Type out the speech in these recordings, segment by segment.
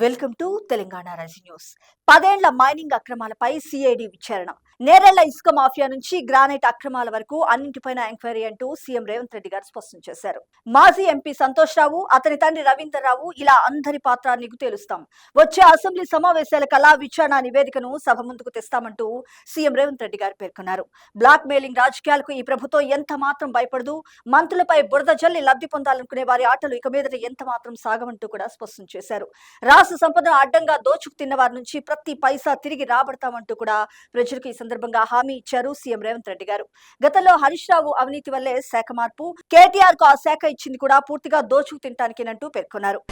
Welcome to Telangana Raji news. 10 ఏళ్ల mining అక్రమాలపై CID విచారణ. నేరెళ్ల ఇసుక మాఫియా నుంచి గ్రానైట్ అక్రమాల వరకు అన్నింటిపైన ఎంక్వైరీ అంటూ సీఎం రేవంత్ రెడ్డి గారు స్పష్టం చేశారు. మాజీ ఎంపీ సంతోష్ రావు, అతని తండ్రి రవీందర్ రావు ఇలా అందరి పాత్ర నీకు తెలుస్తాం. వచ్చే అసెంబ్లీ సమావేశాల కల్లా విచారణ నివేదికను సభ ముందుకు తెస్తామంటూ సీఎం రేవంత్ రెడ్డి గారు పేర్కొన్నారు. బ్లాక్ మెయిలింగ్ రాజకీయాలకు ఈ ప్రభుత్వం ఎంత మాత్రం భయపడదు. మంత్రులపై బురద జల్లి లబ్ధి పొందాలనుకునే వారి ఆటలు ఇక మీదట ఎంత మాత్రం సాగమంటూ కూడా స్పష్టం చేశారు. రాష్ట్ర సంపదను అడ్డంగా దోచుకు తిన్న వారి నుంచి ప్రతి పైసా తిరిగి రాబడతామంటూ కూడా ప్రజలకు ఈ సందర్భంగా హామీ ఇచ్చారు సీఎం రేవంత్ రెడ్డి గారు. గతంలో హరీష్ రావు అవినీతి వల్లే శాఖ మార్పు, కేటీఆర్ కు ఆ శాఖ ఇచ్చింది కూడా పూర్తిగా దోచుకు తినటానికేనంటూ పేర్కొన్నారు.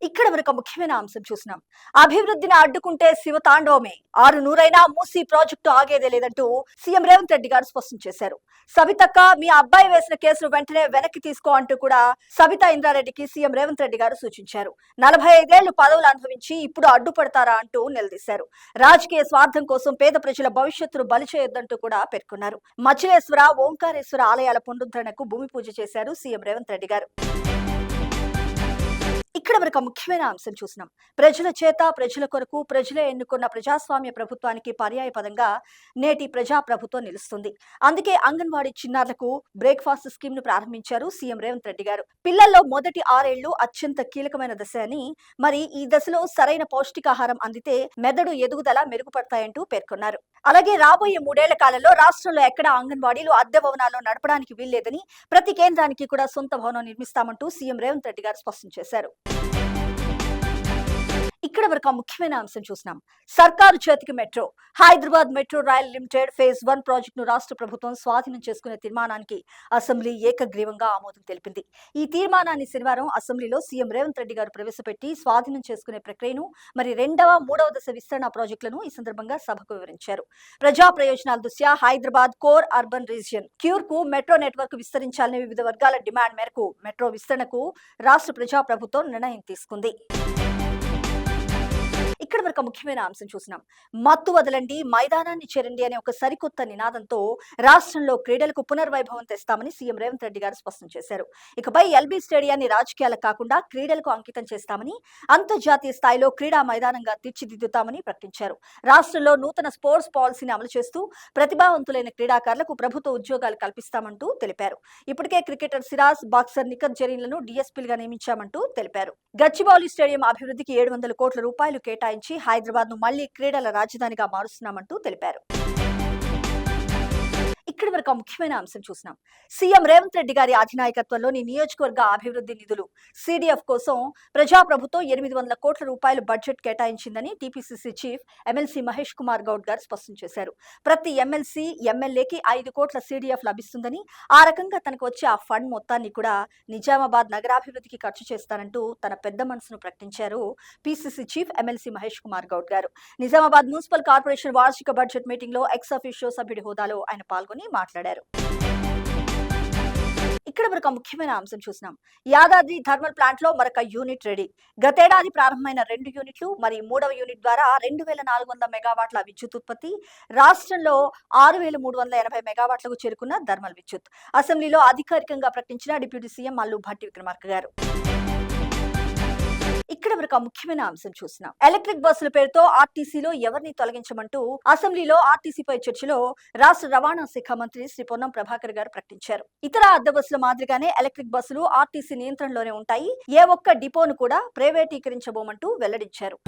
ఇక్కడ మనకు ముఖ్యమైన అంశం చూసినాం. అభివృద్ధిని అడ్డుకుంటే శివతాండవమే, 600 మూసీ ప్రాజెక్టు ఆగేదే లేదంటూ సీఎం రేవంత్ రెడ్డి గారు స్పష్టం చేశారు. సబితక్క మీ అబ్బాయి వేసిన కేసును వెంటనే వెనక్కి తీసుకో అంటూ కూడా సబితా ఇంద్రారెడ్డికి సీఎం రేవంత్ రెడ్డి గారు సూచించారు. 45 ఏళ్లు పదవులు అనుభవించి ఇప్పుడు అడ్డుపడతారా అంటూ నిలదీశారు. రాజకీయ స్వార్థం కోసం పేద ప్రజల భవిష్యత్తును బలి చేయొద్దంటూ కూడా పేర్కొన్నారు. మచిలేశ్వర, ఓంకారేశ్వర ఆలయాల పునరుద్ధరణకు భూమి పూజ చేశారు సీఎం రేవంత్ రెడ్డి గారు. ఇక్కడ మనకు ముఖ్యమైన అంశం చూసినాం. ప్రజల చేత ప్రజల కొరకు ప్రజలే ఎన్నుకున్న ప్రజాస్వామ్య ప్రభుత్వానికి పర్యాయ పదంగా నేటి ప్రజా ప్రభుత్వం నిలుస్తుంది. అందుకే అంగన్వాడీ చిన్నారులకు బ్రేక్ఫాస్ట్ స్కీమ్ ను ప్రారంభించారు సీఎం రేవంత్ రెడ్డి గారు. పిల్లల్లో మొదటి 6 ఏళ్లు అత్యంత కీలకమైన దశ అని, మరి ఈ దశలో సరైన పౌష్టికాహారం అందితే మెదడు ఎదుగుదల మెరుగుపడతాయంటూ పేర్కొన్నారు. అలాగే రాబోయే 3 ఏళ్ల కాలంలో రాష్ట్రంలో ఎక్కడ అంగన్వాడీలు అద్దె భవనాల్లో నడపడానికి వీల్లేదని, ప్రతి కేంద్రానికి కూడా సొంత భవనం నిర్మిస్తామంటూ సీఎం రేవంత్ రెడ్డి గారు స్పష్టం చేశారు. ఇక్కడ వరకు ముఖ్యమైన అంశం చూసినాం. సర్కారు చేతికి metro. Hyderabad metro rail limited phase 1 ప్రాజెక్టును రాష్ట్ర ప్రభుత్వం స్వాధీనం చేసుకునే తీర్మానానికి అసెంబ్లీ ఏకగ్రీవంగా ఆమోదం తెలిపింది. ఈ తీర్మానాన్ని శనివారం అసెంబ్లీలో సీఎం రేవంత్ రెడ్డి గారు ప్రవేశపెట్టి స్వాధీనం చేసుకునే ప్రక్రియను, మరి 2వ, 3వ దశ విస్తరణ ప్రాజెక్టులను ఈ సందర్భంగా సభకు వివరించారు. ప్రజా ప్రయోజనాల దృష్ట్యా Hyderabad core urban region cure కు మెట్రో నెట్వర్క్ విస్తరించాలని వివిధ వర్గాల డిమాండ్ మేరకు మెట్రో విస్తరణకు రాష్ట్ర ప్రజా ప్రభుత్వం నిర్ణయం తీసుకుంది. ఇక్కడ వరకు ముఖ్యమైన అంశం చూసినాం. మత్తు వదలండి, మైదానాన్ని చేరండి అనే ఒక సరికొత్త నినాదంతో రాష్ట్రంలో క్రీడలకు పునర్వైభవం తెస్తామని సీఎం రేవంత్ రెడ్డి గారు స్పష్టం చేశారు. ఇకపై ఎల్బీ స్టేడియాన్ని రాజకీయాలకు కాకుండా క్రీడలకు అంకితం చేస్తామని, అంతర్జాతీయ స్థాయిలో క్రీడా మైదానంగా తీర్చిదిద్దుతామని ప్రకటించారు. రాష్ట్రంలో నూతన స్పోర్ట్స్ పాలసీని అమలు చేస్తూ ప్రతిభావంతులైన క్రీడాకారులకు ప్రభుత్వ ఉద్యోగాలు కల్పిస్తామంటూ తెలిపారు. ఇప్పటికే క్రికెటర్ సిరాజ్, బాక్సర్ నిఖత్ జరీన్లను డీఎస్పీలుగా నియమించామంటూ తెలిపారు. గచ్చిబౌలి స్టేడియం అభివృద్ధికి 700 కోట్ల రూపాయలు కేటాయించి హైదరాబాద్ ను మళ్లీ క్రీడల రాజధానిగా మారుస్తున్నామంటూ తెలిపారు. ఇక్కడ వరకు ముఖ్యమైన అంశం చూసినాం. సీఎం రేవంత్ రెడ్డి గారి అధినాయకత్వంలోని నియోజకవర్గ అభివృద్ధి నిధులు సిడిఎఫ్ కోసం ప్రజాప్రభుత్వం 800 కోట్ల రూపాయలు బడ్జెట్ కేటాయించిందని TPCC chief MLC Mahesh Kumar Goud గారు స్పష్టం చేశారు. ప్రతి ఎమ్మెల్సీ, ఎమ్మెల్యేకి 5 కోట్ల సిడిఎఫ్ లభిస్తుందని, ఆ రకంగా తనకు వచ్చే ఆ ఫండ్ మొత్తాన్ని కూడా నిజామాబాద్ నగరాభివృద్ధికి ఖర్చు చేస్తానంటూ తన పెద్ద మనసును ప్రకటించారు PCC chief MLC Mahesh Kumar Goud గారు. నిజామాబాద్ మున్సిపల్ కార్పొరేషన్ వార్షిక బడ్జెట్ మీటింగ్ లో ఎక్స్ అఫీషియో సభ్యుడి హోదాలో ఆయన పాల్గొని మాట్లాడారు. ఇక్కడ మరొక ముఖ్యమైన అంశం చూసినాం. యాదాద్రి థర్మల్ ప్లాంట్ లో మరొక యూనిట్ రెడీ. గతేడాది ప్రారంభమైన 2 యూనిట్లు, మరి 3వ యూనిట్ ద్వారా 2400 మెగావాట్ల విద్యుత్ ఉత్పత్తి. రాష్ట్రంలో 6380 మెగావాట్లకు చేరుకున్న థర్మల్ విద్యుత్ అసెంబ్లీలో అధికారికంగా ప్రకటించిన డిప్యూటీ సీఎం మల్లు భట్టి విక్రమార్క గారు. ఇక్కడ వరకు ముఖ్యమైన అంశం చూసినాం. ఎలక్ట్రిక్ బస్సుల పేరుతో ఆర్టీసీలో ఎవరిని తొలగించమంటూ అసెంబ్లీలో ఆర్టీసీపై చర్చలో రాష్ట్ర రవాణా శాఖ మంత్రి శ్రీ పొన్నం ప్రభాకర్ గారు ప్రకటించారు. ఇతర అద్దె బస్సుల మాదిరిగానే ఎలక్ట్రిక్ బస్సులు ఆర్టీసీ నియంత్రణలోనే ఉంటాయి, ఏ ఒక్క డిపోను కూడా ప్రైవేటీకరించబోమంటూ వెల్లడించారు.